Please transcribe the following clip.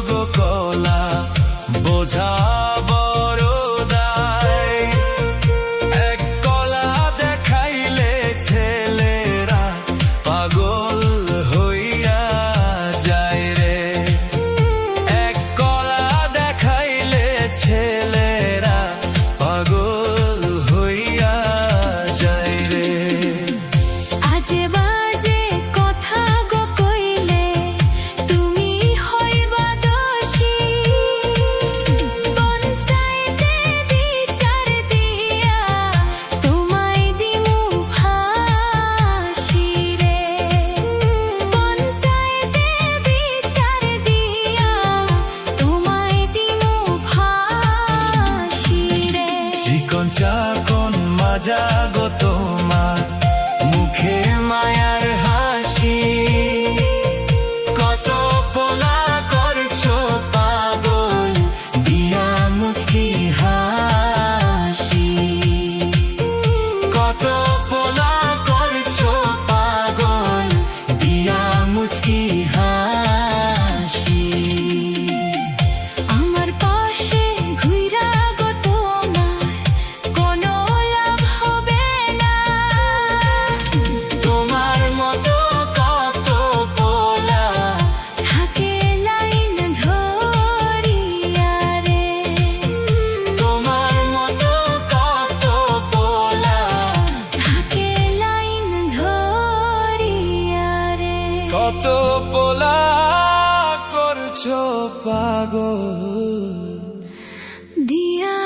গো কলা বোঝা বড় দায়। এক কলা দেখাইলে ছেলেরা পাগল হইয়া যায় রে। এক কলা দেখাইলে ছেলেরা পাগল হইয়া যায় রে। আজে বাজে কথা গো কইলে তুমি হইবা দোষী। পঞ্চায়েতে বিচার দিয়া তোমায় দিমু ফাঁসি রে। পঞ্চায়েতে বিচার দিয়া তোমায় দিমু ফাঁসি রে। চিকন চাকন মাজা গো তোমার মুখে মায়ার হাসি। কত পোলা করছো পাগল দিয়া মুচকি হাসি। কত পোলা করছো পাগল দিয়া মুচকি হাসি। আমার পাশে ঘুইরা গো তোমার কোনো লাভ হবে না। তোমার মতো কত পোলা থাকে লাইন ধরিয়া রে। তোমার মতো কত পোলা থাকে লাইন ধরিয়া রে। কত পোলা করছো পাগল দিয়া